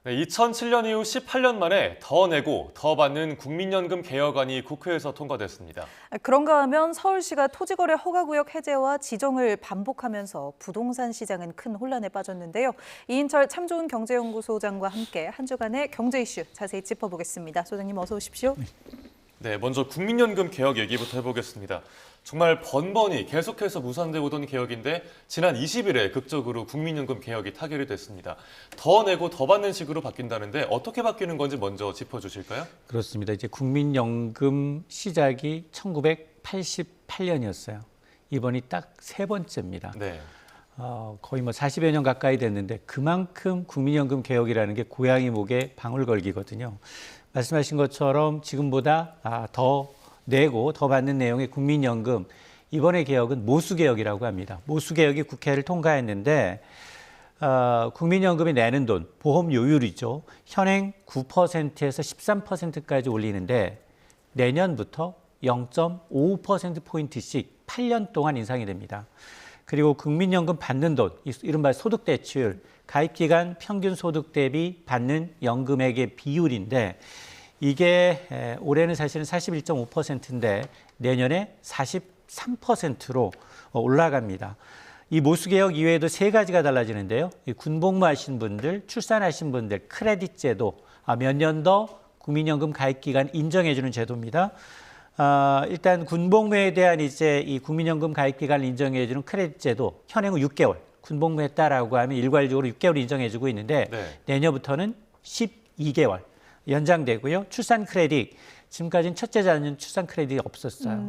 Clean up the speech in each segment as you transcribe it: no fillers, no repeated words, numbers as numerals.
네, 2007년 이후 18년 만에 더 내고 더 받는 국민연금 개혁안이 국회에서 통과됐습니다. 그런가 하면 서울시가 토지거래 허가구역 해제와 지정을 반복하면서 부동산 시장은 큰 혼란에 빠졌는데요. 이인철 참 좋은 경제연구소장과 함께 한 주간의 경제 이슈 자세히 짚어보겠습니다. 소장님 어서 오십시오. 네, 먼저 국민연금 개혁 얘기부터 해보겠습니다. 정말 번번이 계속해서 무산돼 오던 개혁인데 지난 20일에 극적으로 국민연금 개혁이 타결이 됐습니다. 더 내고 더 받는 식으로 바뀐다는데 어떻게 바뀌는 건지 먼저 짚어주실까요? 그렇습니다. 이제 국민연금 시작이 1988년이었어요. 이번이 딱 세 번째입니다. 네. 거의 뭐 40여 년 가까이 됐는데 그만큼 국민연금 개혁이라는 게 고양이 목에 방울 걸기거든요. 말씀하신 것처럼 지금보다 더 내고 더 받는 내용의 국민연금, 이번의 개혁은 모수개혁이라고 합니다. 모수개혁이 국회를 통과했는데 국민연금이 내는 돈, 보험료율이죠. 현행 9%에서 13%까지 올리는데 내년부터 0.55%포인트씩 8년 동안 인상이 됩니다. 그리고 국민연금 받는 돈, 이른바 소득대출, 가입기간 평균 소득 대비 받는 연금액의 비율인데 이게 올해는 사실은 41.5%인데 내년에 43%로 올라갑니다. 이 모수개혁 이외에도 세 가지가 달라지는데요. 군복무 하신 분들, 출산하신 분들, 크레딧 제도, 몇 년 더 국민연금 가입기간 인정해주는 제도입니다. 일단 군복무에 대한 이제 이 국민연금 가입기간을 인정해주는 크레딧 제도, 현행은 6개월, 군복무했다라고 하면 일괄적으로 6개월 인정해주고 있는데 내년부터는 12개월 연장되고요. 출산 크레딧, 지금까지는 첫째 자녀는 출산 크레딧이 없었어요.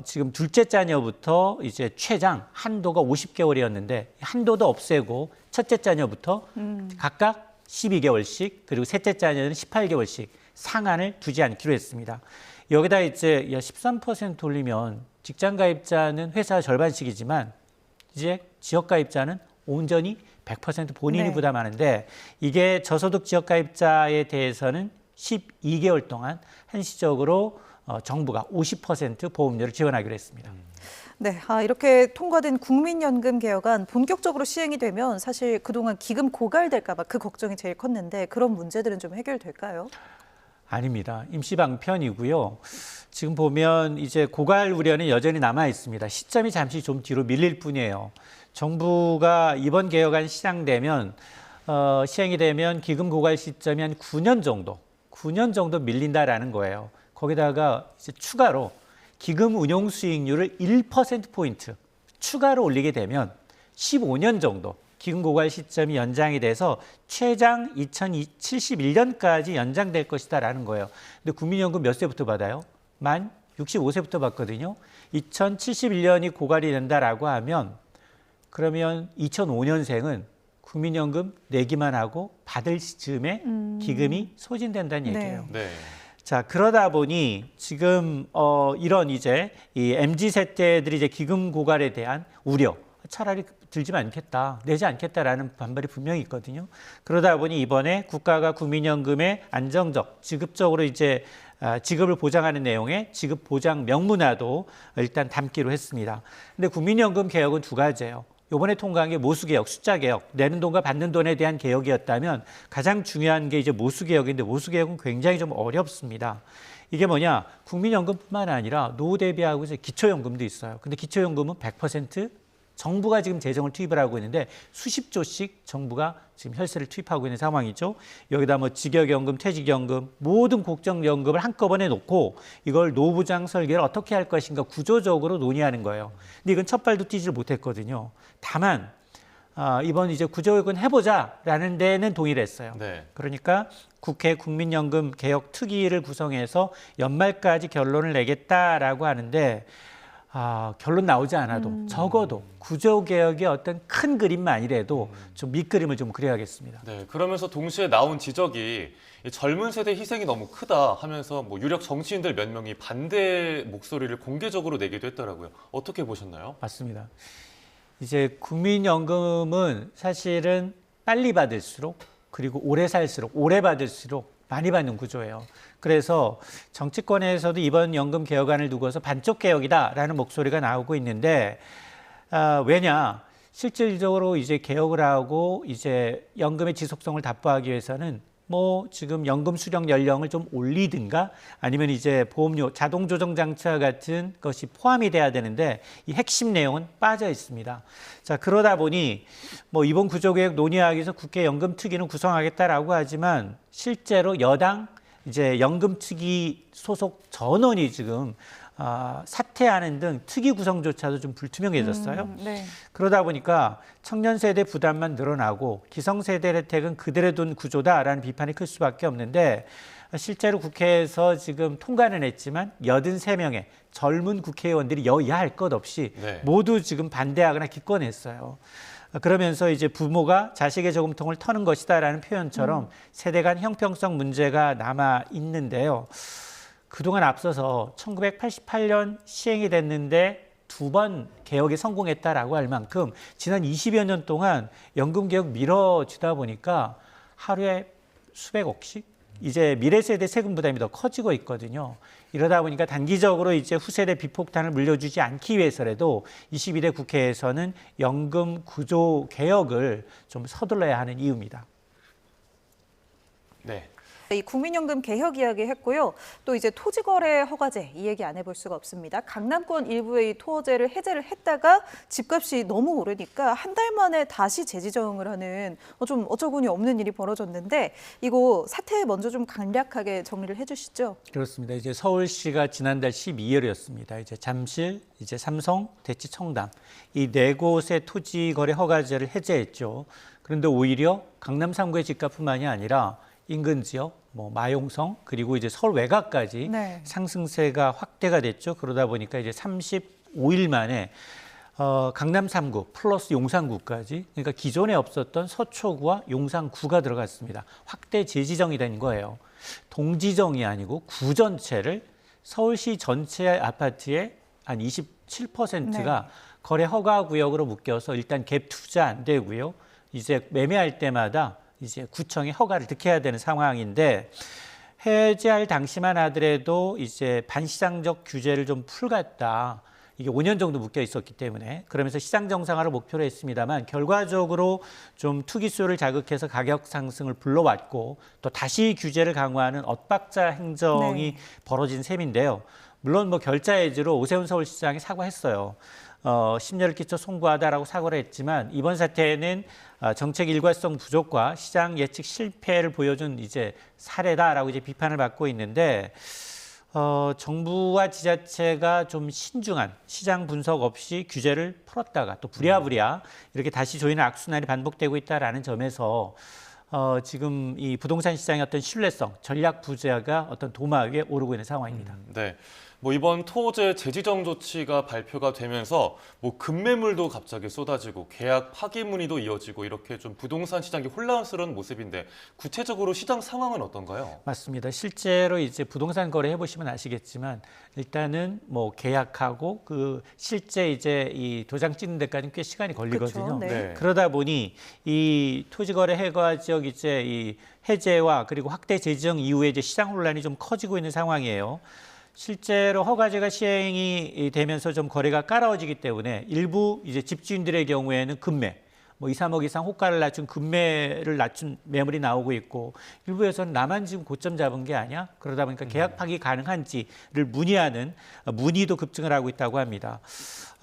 지금 둘째 자녀부터 이제 최장 한도가 50개월이었는데 한도도 없애고 첫째 자녀부터 각각 12개월씩 그리고 셋째 자녀는 18개월씩 상한을 두지 않기로 했습니다. 여기다 이제 13% 올리면 직장 가입자는 회사 절반씩이지만 이제 지역 가입자는 온전히 100% 본인이 부담하는데 이게 저소득 지역 가입자에 대해서는 12개월 동안 한시적으로 정부가 50% 보험료를 지원하기로 했습니다. 네, 이렇게 통과된 국민연금 개혁안 본격적으로 시행이 되면 사실 그동안 기금 고갈될까 봐 그 걱정이 제일 컸는데 그런 문제들은 좀 해결될까요? 아닙니다. 임시방편이고요. 지금 보면 이제 고갈 우려는 여전히 남아 있습니다. 시점이 잠시 좀 뒤로 밀릴 뿐이에요. 정부가 이번 개혁안 시행이 되면 기금 고갈 시점이 한 9년 정도 밀린다라는 거예요. 거기다가 이제 추가로 기금 운용 수익률을 1%포인트 추가로 올리게 되면 15년 정도 기금 고갈 시점이 연장이 돼서 최장 2071년까지 연장될 것이다라는 거예요. 근데 국민연금 몇 세부터 받아요? 만 65세부터 받거든요. 2071년이 고갈이 된다라고 하면 그러면 2005년생은 국민연금 내기만 하고 받을 시점에 기금이 소진된다는 얘기예요. 네. 자, 그러다 보니 지금 이런 이제 이 MZ 세대들이 이제 기금 고갈에 대한 우려, 차라리 들지 않겠다, 내지 않겠다라는 반발이 분명히 있거든요. 그러다 보니 이번에 국가가 국민연금의 안정적, 지급적으로 이제 지급을 보장하는 내용의 지급 보장 명문화도 일단 담기로 했습니다. 근데 국민연금 개혁은 두 가지예요. 이번에 통과한 게 모수개혁, 숫자개혁, 내는 돈과 받는 돈에 대한 개혁이었다면 가장 중요한 게 이제 모수개혁인데 모수개혁은 굉장히 좀 어렵습니다. 이게 뭐냐? 국민연금뿐만 아니라 노후 대비하고 이제 기초연금도 있어요. 근데 기초연금은 100% 정부가 지금 재정을 투입을 하고 있는데 수십 조씩 정부가 지금 혈세를 투입하고 있는 상황이죠. 여기다 뭐 직역연금, 퇴직연금, 모든 국정연금을 한꺼번에 놓고 이걸 노후보장 설계를 어떻게 할 것인가 구조적으로 논의하는 거예요. 근데 이건 첫 발도 뛰지를 못했거든요. 다만 이번 이제 구조조정은 해보자라는 데는 동의를 했어요. 그러니까 국회 국민연금 개혁 특위를 구성해서 연말까지 결론을 내겠다라고 하는데 결론 나오지 않아도 적어도 구조개혁의 어떤 큰 그림만이라도 좀 밑그림을 좀 그려야겠습니다. 네, 그러면서 동시에 나온 지적이 젊은 세대 희생이 너무 크다 하면서 뭐 유력 정치인들 몇 명이 반대 목소리를 공개적으로 내기도 했더라고요. 어떻게 보셨나요? 맞습니다. 이제 국민연금은 사실은 빨리 받을수록 그리고 오래 살수록 오래 받을수록 많이 받는 구조예요. 그래서 정치권에서도 이번 연금 개혁안을 두고서 반쪽 개혁이다라는 목소리가 나오고 있는데 왜냐? 실질적으로 이제 개혁을 하고 이제 연금의 지속성을 답보하기 위해서는 뭐 지금 연금 수령 연령을 좀 올리든가 아니면 이제 보험료 자동 조정 장치와 같은 것이 포함이 돼야 되는데 이 핵심 내용은 빠져 있습니다. 자, 그러다 보니 뭐 이번 구조개혁 논의하기 위해서 국회 연금특위는 구성하겠다라고 하지만 실제로 여당 이제 연금특위 소속 전원이 지금 사퇴하는 등 특위 구성조차도 좀 불투명해졌어요. 네. 그러다 보니까 청년 세대 부담만 늘어나고 기성세대 혜택은 그대로 둔 구조다라는 비판이 클 수밖에 없는데 실제로 국회에서 지금 통과는 했지만 83명의 젊은 국회의원들이 여야 할 것 없이 네. 모두 지금 반대하거나 기권했어요. 그러면서 이제 부모가 자식의 저금통을 터는 것이다라는 표현처럼 세대 간 형평성 문제가 남아 있는데요. 그동안 앞서서 1988년 시행이 됐는데 2번 개혁에 성공했다라고 할 만큼 지난 20여 년 동안 연금 개혁 미뤄지다 보니까 하루에 수백억씩 이제 미래 세대 세금 부담이 더 커지고 있거든요. 이러다 보니까 단기적으로 이제 후세대 비폭탄을 물려주지 않기 위해서라도 22대 국회에서는 연금 구조 개혁을 좀 서둘러야 하는 이유입니다. 네. 이 국민연금 개혁 이야기 했고요. 또 이제 토지거래 허가제 이 얘기 안 해볼 수가 없습니다. 강남권 일부의 이 토지를 해제를 했다가 집값이 너무 오르니까 한 달 만에 다시 재지정을 하는 좀 어처구니 없는 일이 벌어졌는데 이거 사태 먼저 좀 간략하게 정리를 해주시죠. 그렇습니다. 이제 서울시가 지난달 12일이었습니다. 이제 잠실, 이제 삼성, 대치, 청담 이 4곳의 토지거래 허가제를 해제했죠. 그런데 오히려 강남 3구의 집값뿐만이 아니라 인근 지역, 뭐 마용성 그리고 이제 서울 외곽까지 네. 상승세가 확대가 됐죠. 그러다 보니까 이제 35일 만에 강남 3구 플러스 용산구까지 그러니까 기존에 없었던 서초구와 용산구가 들어갔습니다. 확대 재지정이 된 거예요. 동지정이 아니고 구 전체를 서울시 전체 아파트의 한 27%가 네. 거래 허가 구역으로 묶여서 일단 갭 투자 안 되고요. 이제 매매할 때마다 이제 구청에 허가를 득해야 되는 상황인데 해제할 당시만 하더라도 이제 반시장적 규제를 좀 풀겠다. 이게 5년 정도 묶여 있었기 때문에 그러면서 시장 정상화를 목표로 했습니다만 결과적으로 좀 투기수요를 자극해서 가격 상승을 불러왔고 또 다시 규제를 강화하는 엇박자 행정이 네. 벌어진 셈인데요. 물론 뭐 결자 해지로 오세훈 서울시장이 사과했어요. 심려를 끼쳐 송구하다라고 사과를 했지만 이번 사태는 정책 일관성 부족과 시장 예측 실패를 보여준 이제 사례다라고 이제 비판을 받고 있는데 정부와 지자체가 좀 신중한 시장 분석 없이 규제를 풀었다가 또 부랴부랴 이렇게 다시 조이는 악순환이 반복되고 있다라는 점에서 지금 이 부동산 시장의 어떤 신뢰성, 전략 부재가 어떤 도마 위에 오르고 있는 상황입니다. 네. 뭐 이번 토제 재지정 조치가 발표가 되면서 뭐 급매물도 갑자기 쏟아지고 계약 파기 문의도 이어지고 이렇게 좀 부동산 시장이 혼란스러운 모습인데 구체적으로 시장 상황은 어떤가요? 맞습니다. 실제로 이제 부동산 거래 해보시면 아시겠지만 일단은 뭐 계약하고 그 실제 이제 이 도장 찍는 데까지는 꽤 시간이 걸리거든요. 그쵸, 네. 네. 그러다 보니 이 토지거래 해가 지역 이제 이 해제와 그리고 확대 재지정 이후에 이제 시장 혼란이 좀 커지고 있는 상황이에요. 실제로 허가제가 시행이 되면서 좀 거래가 까다로워지기 때문에 일부 이제 집주인들의 경우에는 급매, 뭐 2, 3억 이상 호가를 낮춘 급매를 낮춘 매물이 나오고 있고 일부에서는 나만 지금 고점 잡은 게 아니야? 그러다 보니까 계약 파기 가능한지를 문의하는 문의도 급증을 하고 있다고 합니다.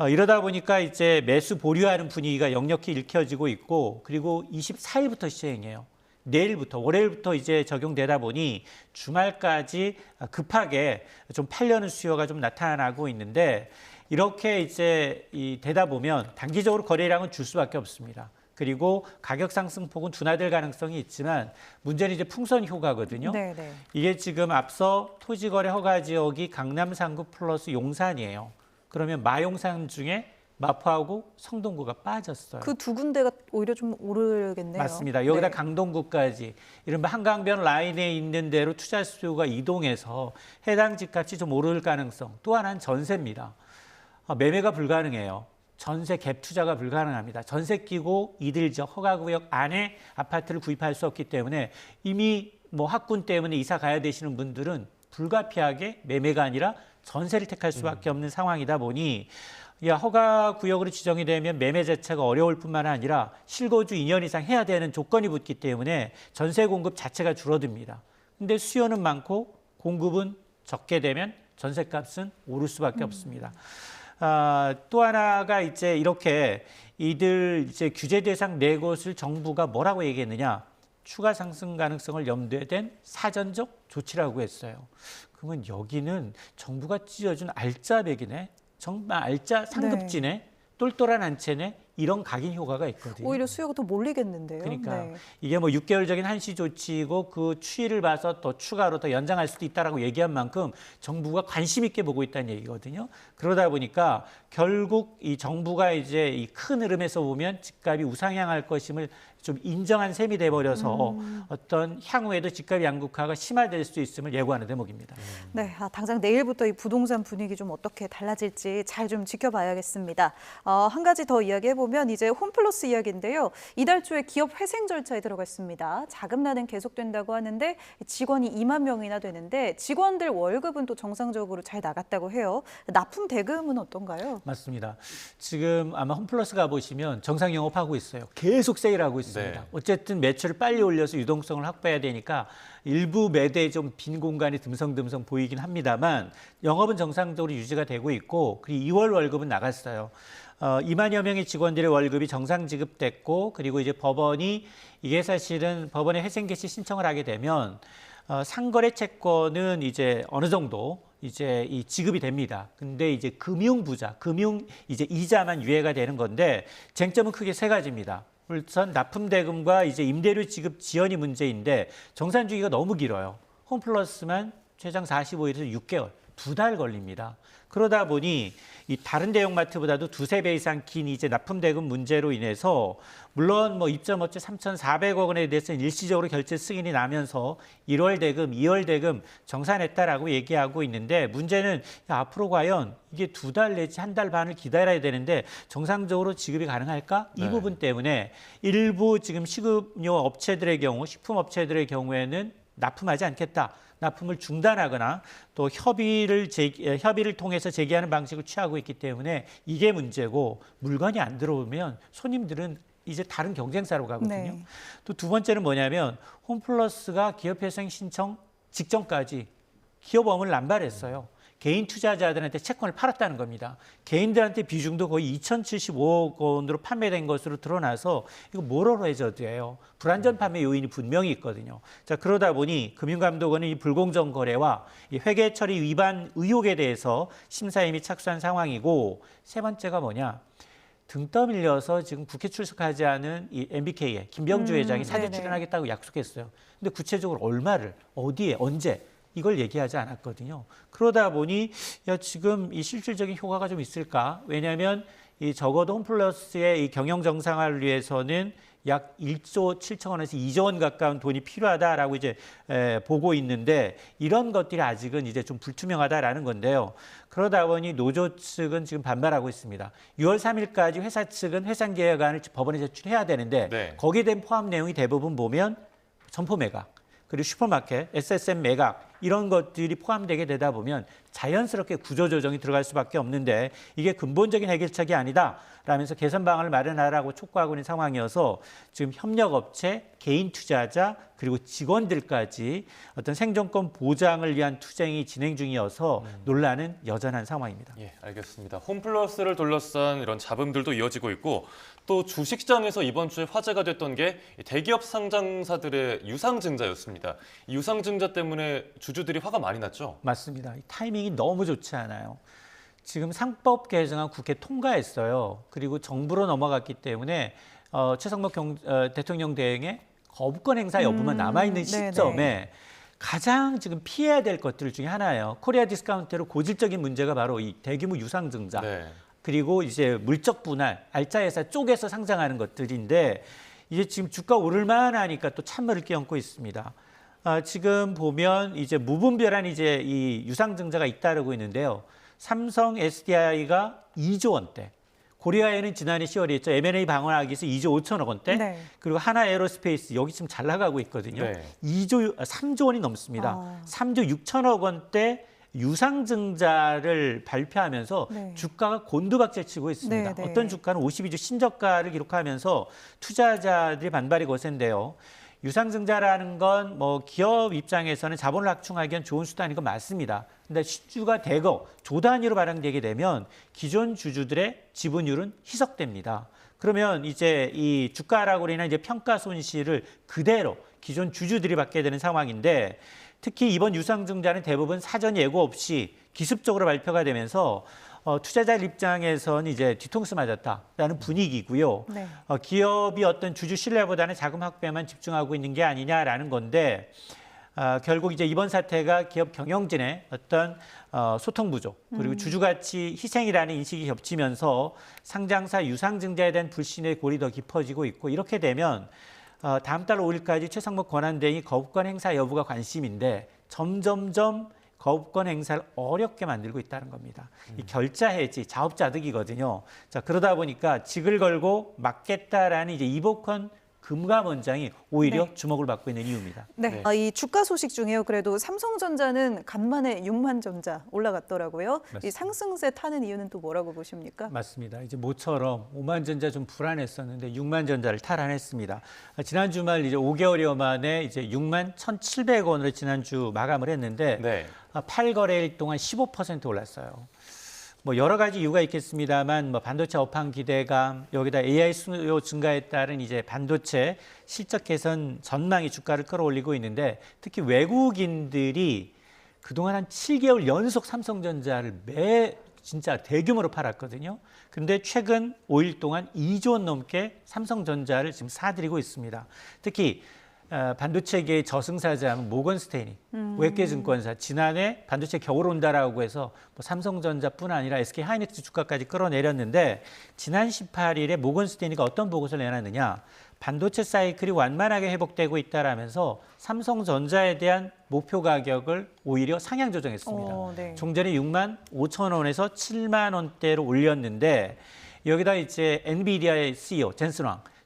이러다 보니까 이제 매수 보류하는 분위기가 역력히 읽혀지고 있고 그리고 24일부터 시행해요. 내일부터 월요일부터 이제 적용되다 보니 주말까지 급하게 좀 팔려는 수요가 좀 나타나고 있는데 이렇게 이제 되다 보면 단기적으로 거래량은 줄 수밖에 없습니다. 그리고 가격 상승폭은 둔화될 가능성이 있지만 문제는 이제 풍선 효과거든요. 네네. 이게 지금 앞서 토지거래 허가 지역이 강남 3구 플러스 용산이에요. 그러면 마용산 중에 마포하고 성동구가 빠졌어요. 그 두 군데가 오히려 좀 오르겠네요. 맞습니다. 여기다 네. 강동구까지 이른바 한강변 라인에 있는 대로 투자 수요가 이동해서 해당 집값이 좀 오를 가능성. 또 하나는 전세입니다. 매매가 불가능해요. 전세 갭 투자가 불가능합니다. 전세 끼고 이들 지역 허가구역 안에 아파트를 구입할 수 없기 때문에 이미 뭐 학군 때문에 이사 가야 되시는 분들은 불가피하게 매매가 아니라 전세를 택할 수밖에 없는 상황이다 보니 허가 구역으로 지정이 되면 매매 자체가 어려울 뿐만 아니라 실거주 2년 이상 해야 되는 조건이 붙기 때문에 전세 공급 자체가 줄어듭니다. 근데 수요는 많고 공급은 적게 되면 전세값은 오를 수밖에 없습니다. 또 하나가 이제 이렇게 이들 이제 규제 대상 네 곳을 정부가 뭐라고 얘기했느냐? 추가 상승 가능성을 염두에 둔 사전적 조치라고 했어요. 그러면 여기는 정부가 찢어준 알짜배기네, 정말 알짜 상급지네, 똘똘한 안채네, 이런 각인 효과가 있거든요. 오히려 수요가 더 몰리겠는데요. 그러니까 네. 이게 뭐 6개월적인 한시 조치이고 그 추이를 봐서 더 추가로 더 연장할 수도 있다라고 얘기한 만큼 정부가 관심 있게 보고 있다는 얘기거든요. 그러다 보니까 결국 이 정부가 이제 이 큰 흐름에서 보면 집값이 우상향할 것임을 좀 인정한 셈이 돼버려서 어떤 향후에도 집값 양극화가 심화될 수 있음을 예고하는 대목입니다. 네, 당장 내일부터 이 부동산 분위기 좀 어떻게 달라질지 잘 좀 지켜봐야겠습니다. 한 가지 더 이야기해보면 이제 홈플러스 이야기인데요. 이달 초에 기업 회생 절차에 들어갔습니다. 자금난은 계속된다고 하는데 직원이 2만 명이나 되는데 직원들 월급은 또 정상적으로 잘 나갔다고 해요. 납품 대금은 어떤가요? 맞습니다. 지금 아마 홈플러스 가보시면 정상 영업하고 있어요. 계속 세일하고 있습니다. 네. 어쨌든 매출을 빨리 올려서 유동성을 확보해야 되니까 일부 매대에 좀 빈 공간이 듬성듬성 보이긴 합니다만 영업은 정상적으로 유지가 되고 있고 그리고 2월 월급은 나갔어요. 2만여 명의 직원들의 월급이 정상 지급됐고 그리고 이제 법원이 이게 사실은 법원에 회생 개시 신청을 하게 되면 상거래 채권은 이제 어느 정도 이제 이 지급이 됩니다. 근데 이제 금융 부자, 금융 이제 이자만 유예가 되는 건데 쟁점은 크게 세 가지입니다. 우선 납품 대금과 이제 임대료 지급 지연이 문제인데 정산 주기가 너무 길어요. 홈플러스만 최장 45일에서 6개월, 2달 걸립니다. 그러다 보니 이 다른 대형마트보다도 두세 배 이상 긴 이제 납품 대금 문제로 인해서 물론 뭐 입점업체 3,400억 원에 대해서는 일시적으로 결제 승인이 나면서 1월 대금, 2월 대금 정산했다라고 얘기하고 있는데 문제는 앞으로 과연 이게 2달 내지 1달 반을 기다려야 되는데 정상적으로 지급이 가능할까? 이 네. 부분 때문에 일부 지금 식음료 업체들의 경우, 식품업체들의 경우에는 납품하지 않겠다. 납품을 중단하거나 또 협의를 통해서 제기하는 방식을 취하고 있기 때문에 이게 문제고 물건이 안 들어오면 손님들은 이제 다른 경쟁사로 가거든요. 네. 또 두 번째는 뭐냐면 홈플러스가 기업회생 신청 직전까지 기업어음을 남발했어요. 개인 투자자들한테 채권을 팔았다는 겁니다. 개인들한테 비중도 거의 2,075억 원으로 판매된 것으로 드러나서 이거 모럴 해저드예요. 불안전 판매 요인이 분명히 있거든요. 자, 그러다 보니 금융감독원은 이 불공정 거래와 이 회계 처리 위반 의혹에 대해서 심사임이 착수한 상황이고 세 번째가 뭐냐? 등 떠밀려서 지금 국회 출석하지 않은 이 MBK의 김병주 회장이 사전 네네. 출연하겠다고 약속했어요. 근데 구체적으로 얼마를, 어디에, 언제 이걸 얘기하지 않았거든요. 그러다 보니 지금 이 실질적인 효과가 좀 있을까? 왜냐하면 이 적어도 홈플러스의 이 경영 정상화를 위해서는 약 1조 7천 원에서 2조 원 가까운 돈이 필요하다라고 이제 보고 있는데 이런 것들이 아직은 이제 좀 불투명하다라는 건데요. 그러다 보니 노조 측은 지금 반발하고 있습니다. 6월 3일까지 회사 측은 회상 계약안을 법원에 제출해야 되는데 네. 거기에 대한 포함 내용이 대부분 보면 점포 매각 그리고 슈퍼마켓, SSM 매각 이런 것들이 포함되게 되다 보면 자연스럽게 구조조정이 들어갈 수밖에 없는데 이게 근본적인 해결책이 아니다라면서 개선 방안을 마련하라고 촉구하고 있는 상황이어서 지금 협력업체, 개인 투자자 그리고 직원들까지 어떤 생존권 보장을 위한 투쟁이 진행 중이어서 논란은 여전한 상황입니다. 예, 알겠습니다. 홈플러스를 둘러싼 이런 잡음들도 이어지고 있고 또 주식시장에서 이번 주에 화제가 됐던 게 대기업 상장사들의 유상증자였습니다. 이 유상증자 때문에 주주들이 화가 많이 났죠? 맞습니다. 이 타이밍이 너무 좋지 않아요. 지금 상법 개정안 국회 통과했어요. 그리고 정부로 넘어갔기 때문에 최상목 대통령 대행의 거부권 행사 여부만 남아있는 시점에 네네. 가장 지금 피해야 될 것들 중에 하나예요. 코리아 디스카운트로 고질적인 문제가 바로 이 대규모 유상증자. 네. 그리고 이제 물적 분할, 알짜 회사 쪽에서 상장하는 것들인데 이제 지금 주가 오를만 하니까 또 찬물을 끼얹고 있습니다. 지금 보면 이제 무분별한 이제 이 유상증자가 잇따르고 있는데요. 삼성 SDI가 2조 원대, 고리아에는 지난해 10월에 있죠. M&A 방어하기 위해서 2조 5천억 원대. 네. 그리고 하나 에어로스페이스 여기 지금 잘 나가고 있거든요. 네. 3조 원이 넘습니다. 3조 6천억 원대 유상증자를 발표하면서 네. 주가가 곤두박질치고 있습니다. 네, 네. 어떤 주가는 52주 신저가를 기록하면서 투자자들이 반발이 거센데요. 유상증자라는 건 뭐 기업 입장에서는 자본을 확충하기 위한 좋은 수단인 건 맞습니다. 근데 시주가 대거 조 단위로 발행되게 되면 기존 주주들의 지분율은 희석됩니다. 그러면 이제 이 주가락으로 인한 이제 평가 손실을 그대로 기존 주주들이 받게 되는 상황인데, 특히 이번 유상증자는 대부분 사전 예고 없이 기습적으로 발표가 되면서 투자자들 입장에서는 이제 뒤통수 맞았다라는 분위기고요. 네. 기업이 어떤 주주 신뢰보다는 자금 확보에만 집중하고 있는 게 아니냐라는 건데, 결국 이제 이번 사태가 기업 경영진의 어떤 소통 부족, 그리고 주주 가치 희생이라는 인식이 겹치면서 상장사 유상증자에 대한 불신의 골이 더 깊어지고 있고, 이렇게 되면 다음 달 5일까지 최상목 권한대행이 거부권 행사 여부가 관심인데 점점점 거부권 행사를 어렵게 만들고 있다는 겁니다. 이 결자 해지, 자업자득이거든요. 자, 그러다 보니까 직을 걸고 막겠다라는 이제 이복헌 금감원장이 오히려 네. 주목을 받고 있는 이유입니다. 네. 네. 이 주가 소식 중에요. 그래도 삼성전자는 간만에 6만 전자 올라갔더라고요. 맞습니다. 이 상승세 타는 이유는 또 뭐라고 보십니까? 맞습니다. 이제 모처럼 5만 전자 좀 불안했었는데 6만 전자를 탈환했습니다. 지난 주말 이제 5개월여 만에 이제 6만 1,700원으로 지난주 마감을 했는데 네. 8거래일 동안 15% 올랐어요. 뭐 여러 가지 이유가 있겠습니다만 뭐 반도체 업황 기대감, 여기다 AI 수요 증가에 따른 이제 반도체 실적 개선 전망이 주가를 끌어올리고 있는데, 특히 외국인들이 그동안 한 7개월 연속 삼성전자를 진짜 대규모로 팔았거든요. 근데 최근 5일 동안 2조 원 넘게 삼성전자를 지금 사들이고 있습니다. 특히 반도체계의 저승사자는 모건스테인이 외국계증권사, 지난해 반도체 겨울 온다라고 해서 뭐 삼성전자뿐 아니라 SK하이닉스 주가까지 끌어내렸는데, 지난 18일에 모건스테인이가 어떤 보고서를 내놨느냐, 반도체 사이클이 완만하게 회복되고 있다라면서 삼성전자에 대한 목표 가격을 오히려 상향 조정했습니다. 네. 종전에 6만 5천 원에서 7만 원대로 올렸는데, 여기다 이제 엔비디아의 CEO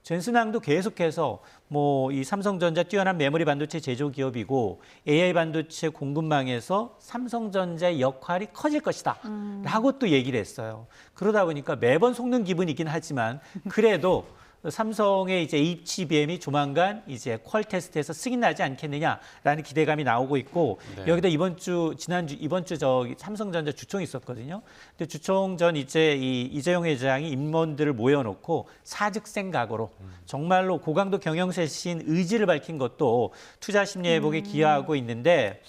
젠슨왕도 계속해서 뭐 이 삼성전자 뛰어난 메모리 반도체 제조 기업이고 AI 반도체 공급망에서 삼성전자의 역할이 커질 것이다 라고 또 얘기를 했어요. 그러다 보니까 매번 속는 기분이긴 하지만 그래도 삼성의 이제 HBM이 조만간 이제 퀄 테스트에서 승인 나지 않겠느냐라는 기대감이 나오고 있고, 네. 여기다 이번 주 저기 삼성전자 주총이 있었거든요. 근데 주총 전 이제 이재용 회장이 임원들을 모여놓고 사즉생각으로 정말로 고강도 경영쇄신 의지를 밝힌 것도 투자 심리 회복에 기여하고 있는데,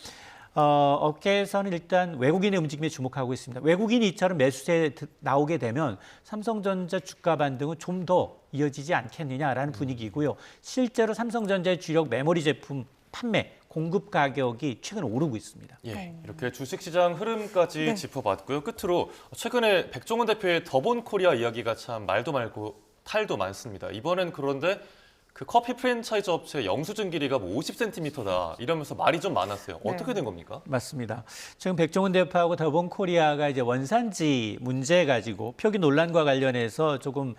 업계에서는 일단 외국인의 움직임에 주목하고 있습니다. 외국인이 이처럼 매수세에 나오게 되면 삼성전자 주가 반등은 좀 더 이어지지 않겠느냐라는 분위기고요. 실제로 삼성전자의 주력 메모리 제품 판매, 공급 가격이 최근 오르고 있습니다. 예, 이렇게 주식시장 흐름까지 네. 짚어봤고요. 끝으로 최근에 백종원 대표의 더본코리아 이야기가 참 말도 말고 탈도 많습니다. 이번엔 그런데 그 커피 프랜차이즈 업체 영수증 길이가 뭐 50cm다 이러면서 말이 좀 많았어요. 어떻게 네. 된 겁니까? 맞습니다. 지금 백종원 대표하고 더본코리아가 이제 원산지 문제 가지고 표기 논란과 관련해서 조금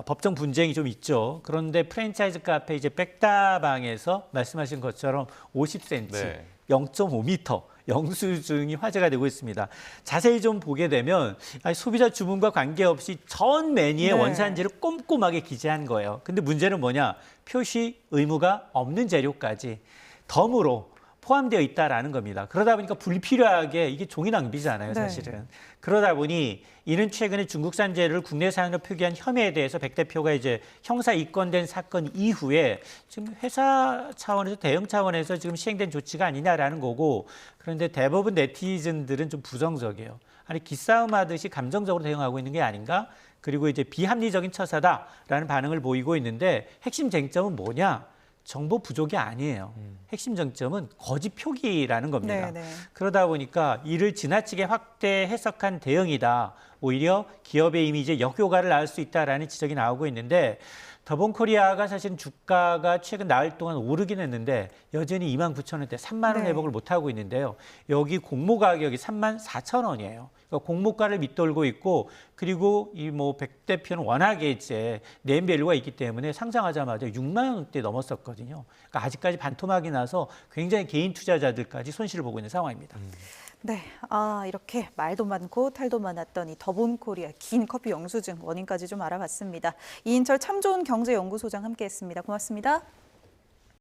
법정 분쟁이 좀 있죠. 그런데 프랜차이즈 카페 이제 백다방에서 말씀하신 것처럼 50cm, 네. 0.5m 영수증이 화제가 되고 있습니다. 자세히 좀 보게 되면 소비자 주문과 관계없이 전 메뉴에 네. 원산지를 꼼꼼하게 기재한 거예요. 근데 문제는 뭐냐? 표시 의무가 없는 재료까지 덤으로 포함되어 있다라는 겁니다. 그러다 보니까 불필요하게 이게 종이 낭비잖아요, 네. 사실은. 그러다 보니 이는 최근에 중국산 재료를 국내산으로 표기한 혐의에 대해서 백 대표가 이제 형사 입건된 사건 이후에 지금 회사 차원에서 대형 차원에서 지금 시행된 조치가 아니냐라는 거고, 그런데 대부분 네티즌들은 좀 부정적이에요. 아니 기싸움 하듯이 감정적으로 대응하고 있는 게 아닌가? 그리고 이제 비합리적인 처사다라는 반응을 보이고 있는데, 핵심 쟁점은 뭐냐? 정보 부족이 아니에요. 핵심 쟁점은 거짓 표기라는 겁니다. 네, 네. 그러다 보니까 이를 지나치게 확대 해석한 대응이다. 오히려 기업의 이미지에 역효과를 낳을 수 있다라는 지적이 나오고 있는데, 더본코리아가 사실 주가가 최근 나흘 동안 오르긴 했는데 여전히 29,000원대 3만 원 네. 회복을 못하고 있는데요. 여기 공모 가격이 34,000원이에요. 그러니까 공모가를 밑돌고 있고 그리고 이 뭐 백 대표는 워낙에 이제 네임밸류가 있기 때문에 상장하자마자 6만 원대 넘었었거든요. 그러니까 아직까지 반토막이 나서 굉장히 개인 투자자들까지 손실을 보고 있는 상황입니다. 네, 이렇게 말도 많고 탈도 많았던 이 더본코리아 긴 커피 영수증 원인까지 좀 알아봤습니다. 이인철 참 좋은 경제연구소장 함께했습니다. 고맙습니다.